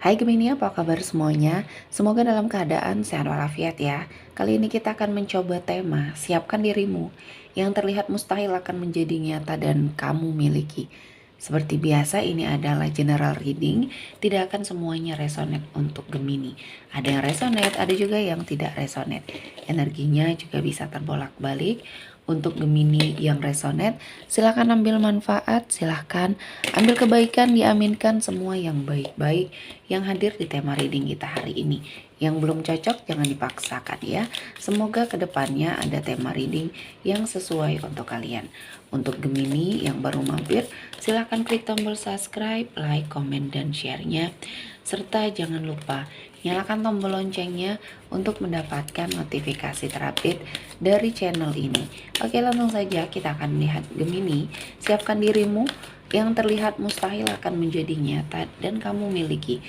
Hai Gemini, apa kabar semuanya? Semoga dalam keadaan sehat walafiat ya. Kali ini kita akan mencoba tema siapkan dirimu yang terlihat mustahil akan menjadi nyata dan kamu miliki. Seperti biasa ini adalah general reading, tidak akan semuanya resonate untuk Gemini. Ada yang resonate, ada juga yang tidak resonate. Energinya juga bisa terbolak-balik. Untuk Gemini yang resonate, silahkan ambil manfaat, silahkan ambil kebaikan, diaminkan semua yang baik-baik yang hadir di tema reading kita hari ini. Yang belum cocok jangan dipaksakan ya. Semoga kedepannya ada tema reading yang sesuai untuk kalian. Untuk Gemini yang baru mampir, silahkan klik tombol subscribe, like, komen, dan share-nya. Serta jangan lupa nyalakan tombol loncengnya untuk mendapatkan notifikasi terupdate dari channel ini. Oke, langsung saja kita akan lihat Gemini. Siapkan dirimu yang terlihat mustahil akan menjadi nyata dan kamu miliki.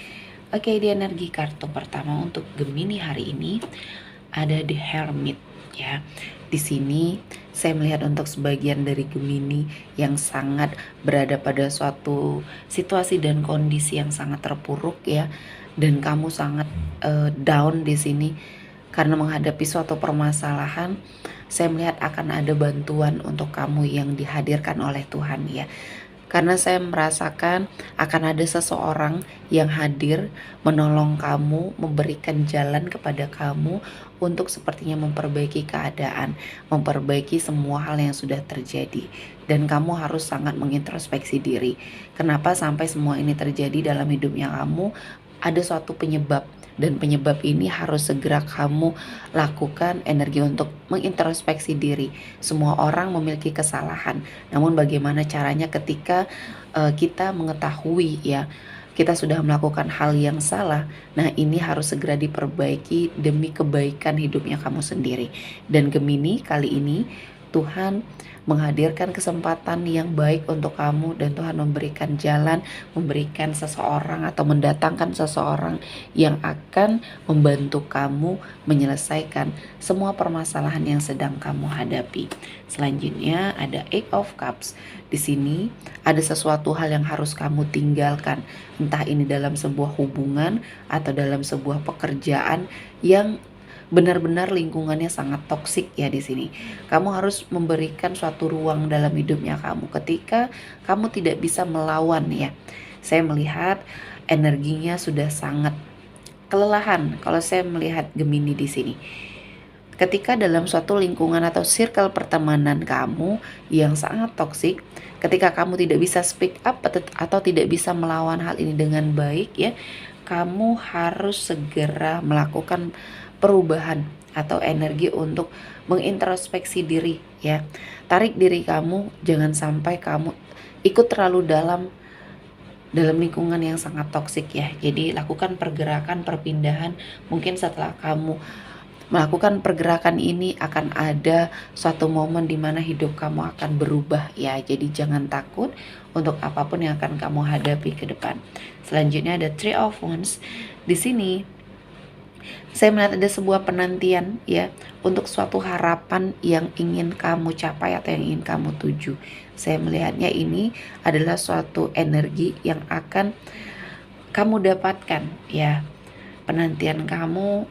Oke, di energi kartu pertama untuk Gemini hari ini ada The Hermit ya. Di sini saya melihat untuk sebagian dari Gemini yang sangat berada pada suatu situasi dan kondisi yang sangat terpuruk ya, dan kamu sangat down di sini karena menghadapi suatu permasalahan. Saya melihat akan ada bantuan untuk kamu yang dihadirkan oleh Tuhan ya. Karena saya merasakan akan ada seseorang yang hadir menolong kamu, memberikan jalan kepada kamu untuk sepertinya memperbaiki keadaan, memperbaiki semua hal yang sudah terjadi. Dan kamu harus sangat mengintrospeksi diri. Kenapa sampai semua ini terjadi dalam hidupnya kamu? Ada suatu penyebab, dan penyebab ini harus segera kamu lakukan energi untuk mengintrospeksi diri. Semua orang memiliki kesalahan, namun bagaimana caranya ketika kita mengetahui ya kita sudah melakukan hal yang salah. Nah, ini harus segera diperbaiki demi kebaikan hidupnya kamu sendiri. Dan Gemini, kali ini Tuhan menghadirkan kesempatan yang baik untuk kamu, dan Tuhan memberikan jalan, memberikan seseorang atau mendatangkan seseorang yang akan membantu kamu menyelesaikan semua permasalahan yang sedang kamu hadapi. Selanjutnya ada Eight of Cups. Di sini ada sesuatu hal yang harus kamu tinggalkan, entah ini dalam sebuah hubungan atau dalam sebuah pekerjaan yang benar-benar lingkungannya sangat toksik ya di sini. Kamu harus memberikan suatu ruang dalam hidupnya kamu ketika kamu tidak bisa melawan ya. Saya melihat energinya sudah sangat kelelahan kalau saya melihat Gemini di sini. Ketika dalam suatu lingkungan atau circle pertemanan kamu yang sangat toksik, ketika kamu tidak bisa speak up atau tidak bisa melawan hal ini dengan baik ya, kamu harus segera melakukan perubahan atau energi untuk mengintrospeksi diri ya. Tarik diri kamu, jangan sampai kamu ikut terlalu dalam lingkungan yang sangat toksik ya. Jadi lakukan pergerakan perpindahan. Mungkin setelah kamu melakukan pergerakan ini akan ada suatu momen di mana hidup kamu akan berubah ya. Jadi jangan takut untuk apapun yang akan kamu hadapi ke depan. Selanjutnya ada Three of Wands. Di sini saya melihat ada sebuah penantian ya untuk suatu harapan yang ingin kamu capai atau yang ingin kamu tuju. Saya melihatnya ini adalah suatu energi yang akan kamu dapatkan ya. Penantian kamu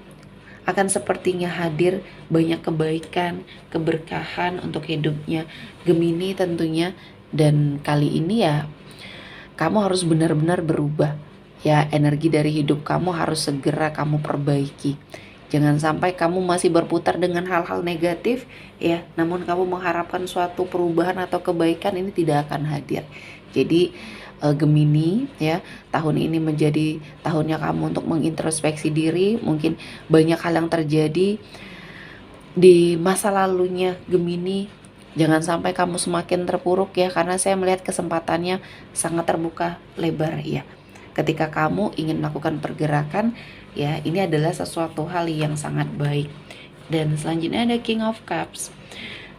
akan sepertinya hadir banyak kebaikan, keberkahan untuk hidupnya Gemini tentunya. Dan kali ini ya kamu harus benar-benar berubah ya. Energi dari hidup kamu harus segera kamu perbaiki. Jangan sampai kamu masih berputar dengan hal-hal negatif ya, namun kamu mengharapkan suatu perubahan atau kebaikan, ini tidak akan hadir. Jadi Gemini ya, tahun ini menjadi tahunnya kamu untuk mengintrospeksi diri. Mungkin banyak hal yang terjadi di masa lalunya Gemini. Jangan sampai kamu semakin terpuruk ya, karena saya melihat kesempatannya sangat terbuka lebar ya. Ketika kamu ingin melakukan pergerakan ya, ini adalah sesuatu hal yang sangat baik. Dan selanjutnya ada King of Cups.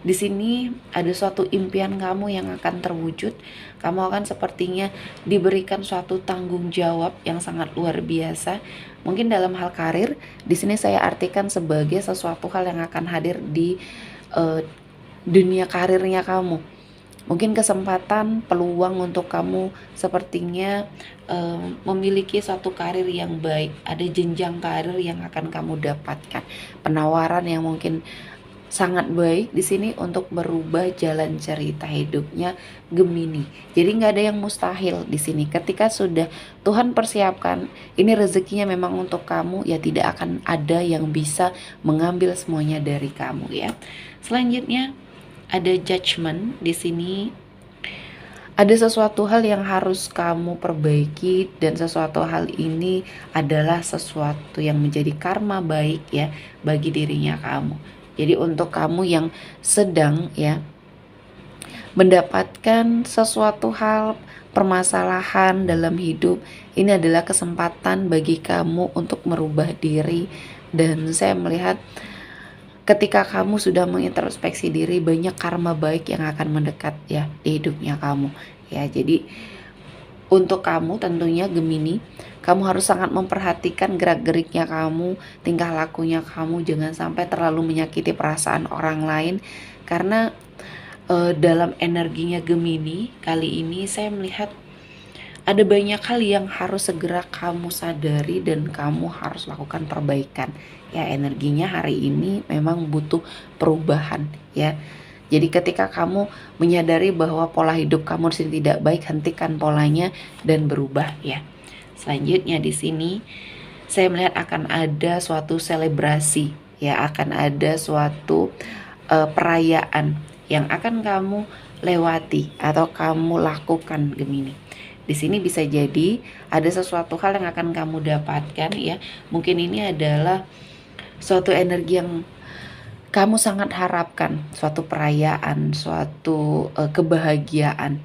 Di sini ada suatu impian kamu yang akan terwujud. Kamu akan sepertinya diberikan suatu tanggung jawab yang sangat luar biasa. Mungkin dalam hal karir, di sini saya artikan sebagai sesuatu hal yang akan hadir di dunia karirnya kamu. Mungkin kesempatan, peluang untuk kamu sepertinya memiliki suatu karir yang baik, ada jenjang karir yang akan kamu dapatkan, penawaran yang mungkin sangat baik di sini untuk merubah jalan cerita hidupnya Gemini. Jadi nggak ada yang mustahil di sini. Ketika sudah Tuhan persiapkan, ini rezekinya memang untuk kamu, ya tidak akan ada yang bisa mengambil semuanya dari kamu ya. Selanjutnya ada judgment di sini. Ada sesuatu hal yang harus kamu perbaiki, dan sesuatu hal ini adalah sesuatu yang menjadi karma baik ya bagi dirinya kamu. Jadi untuk kamu yang sedang ya mendapatkan sesuatu hal permasalahan dalam hidup, ini adalah kesempatan bagi kamu untuk merubah diri. Dan saya melihat ketika kamu sudah mengintrospeksi diri, banyak karma baik yang akan mendekat ya di hidupnya kamu. Ya, jadi untuk kamu tentunya Gemini, kamu harus sangat memperhatikan gerak-geriknya kamu, tingkah lakunya kamu, jangan sampai terlalu menyakiti perasaan orang lain. Karena dalam energinya Gemini kali ini saya melihat ada banyak hal yang harus segera kamu sadari dan kamu harus lakukan perbaikan. Ya, energinya hari ini memang butuh perubahan ya. Jadi ketika kamu menyadari bahwa pola hidup kamu di sini tidak baik, hentikan polanya dan berubah ya. Selanjutnya di sini saya melihat akan ada suatu selebrasi ya, akan ada suatu perayaan yang akan kamu lewati atau kamu lakukan Gemini. Di sini bisa jadi ada sesuatu hal yang akan kamu dapatkan ya. Mungkin ini adalah suatu energi yang kamu sangat harapkan, suatu perayaan, suatu kebahagiaan.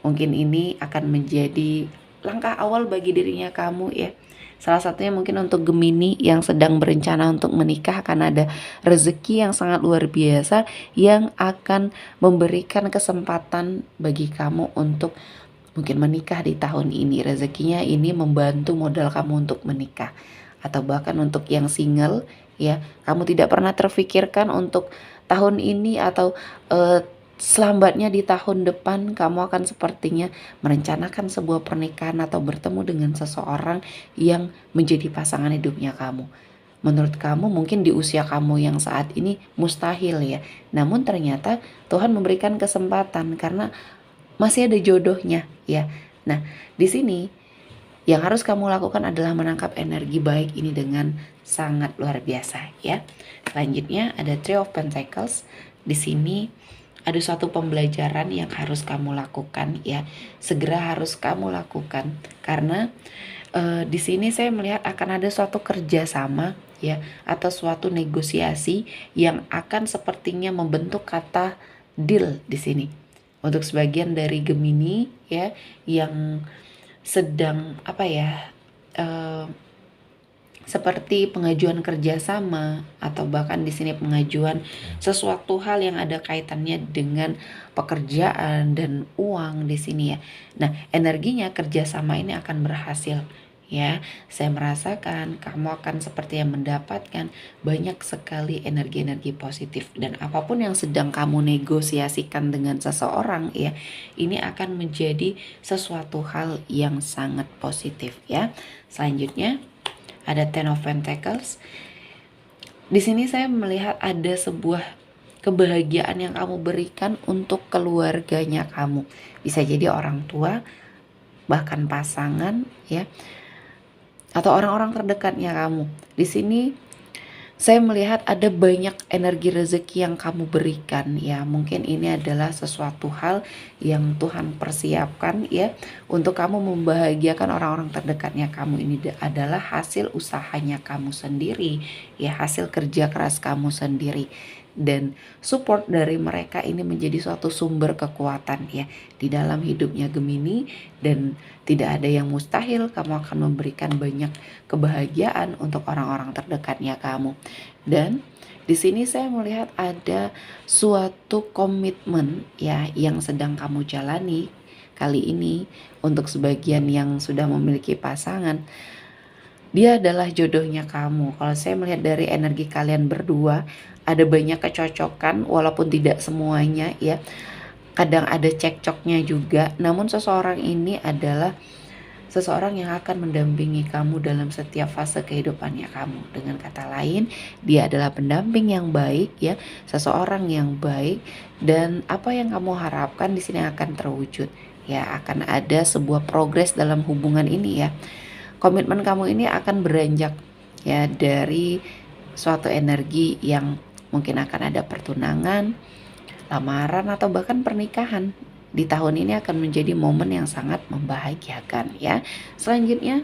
Mungkin ini akan menjadi langkah awal bagi dirinya kamu ya. Salah satunya mungkin untuk Gemini yang sedang berencana untuk menikah, akan ada rezeki yang sangat luar biasa yang akan memberikan kesempatan bagi kamu untuk mungkin menikah di tahun ini. Rezekinya ini membantu modal kamu untuk menikah. Atau bahkan untuk yang single ya, kamu tidak pernah terfikirkan untuk tahun ini atau selambatnya di tahun depan kamu akan sepertinya merencanakan sebuah pernikahan atau bertemu dengan seseorang yang menjadi pasangan hidupnya kamu. Menurut kamu mungkin di usia kamu yang saat ini mustahil ya. Namun ternyata Tuhan memberikan kesempatan karena masih ada jodohnya ya. Nah, di sini yang harus kamu lakukan adalah menangkap energi baik ini dengan sangat luar biasa ya. Selanjutnya ada Three of Pentacles. Di sini ada suatu pembelajaran yang harus kamu lakukan ya. Segera harus kamu lakukan karena di sini saya melihat akan ada suatu kerjasama ya atau suatu negosiasi yang akan sepertinya membentuk kata deal di sini. Untuk sebagian dari Gemini ya yang sedang seperti pengajuan kerjasama atau bahkan di sini pengajuan sesuatu hal yang ada kaitannya dengan pekerjaan dan uang di sini ya. Nah, energinya kerjasama ini akan berhasil ya. Saya merasakan kamu akan seperti yang mendapatkan banyak sekali energi-energi positif, dan apapun yang sedang kamu negosiasikan dengan seseorang ya, ini akan menjadi sesuatu hal yang sangat positif ya. Selanjutnya ada Ten of Pentacles. Di sini saya melihat ada sebuah kebahagiaan yang kamu berikan untuk keluarganya kamu. Bisa jadi orang tua, bahkan pasangan ya, atau orang-orang terdekatnya kamu. Di sini saya melihat ada banyak energi rezeki yang kamu berikan ya. Mungkin ini adalah sesuatu hal yang Tuhan persiapkan ya untuk kamu membahagiakan orang-orang terdekatnya kamu. Ini adalah hasil usahanya kamu sendiri ya, hasil kerja keras kamu sendiri. Dan support dari mereka ini menjadi suatu sumber kekuatan ya di dalam hidupnya Gemini. Dan tidak ada yang mustahil, kamu akan memberikan banyak kebahagiaan untuk orang-orang terdekatnya kamu. Dan di sini saya melihat ada suatu komitmen ya yang sedang kamu jalani kali ini. Untuk sebagian yang sudah memiliki pasangan, dia adalah jodohnya kamu. Kalau saya melihat dari energi kalian berdua, ada banyak kecocokan walaupun tidak semuanya ya. kadang ada cekcoknya juga, namun seseorang ini adalah seseorang yang akan mendampingi kamu dalam setiap fase kehidupannya kamu. Dengan kata lain, dia adalah pendamping yang baik ya, seseorang yang baik, dan apa yang kamu harapkan di sini akan terwujud. Ya, akan ada sebuah progres dalam hubungan ini ya. Komitmen kamu ini akan beranjak ya dari suatu energi yang mungkin akan ada pertunangan, lamaran, atau bahkan pernikahan. Di tahun ini akan menjadi momen yang sangat membahagiakan ya. Selanjutnya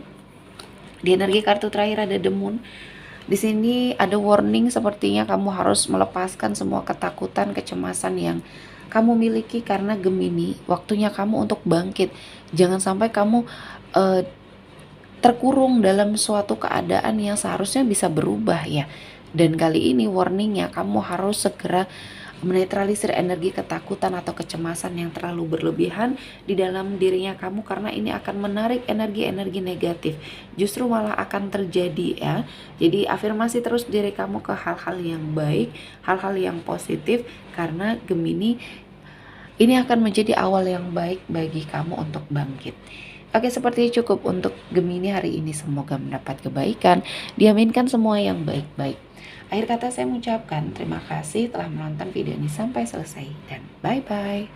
di energi kartu terakhir ada The Moon. Di sini ada warning, sepertinya kamu harus melepaskan semua ketakutan, kecemasan yang kamu miliki karena Gemini, waktunya kamu untuk bangkit. Jangan sampai kamu eh, terkurung dalam suatu keadaan yang seharusnya bisa berubah ya. Dan kali ini warningnya, kamu harus segera menetralisir energi ketakutan atau kecemasan yang terlalu berlebihan di dalam dirinya kamu, karena ini akan menarik energi-energi negatif, justru malah akan terjadi ya. Jadi afirmasi terus diri kamu ke hal-hal yang baik, hal-hal yang positif, karena Gemini ini akan menjadi awal yang baik bagi kamu untuk bangkit. Oke, seperti cukup untuk Gemini hari ini. Semoga mendapat kebaikan, diaminkan semua yang baik-baik. Akhir kata saya mengucapkan terima kasih telah menonton video ini sampai selesai, dan bye-bye.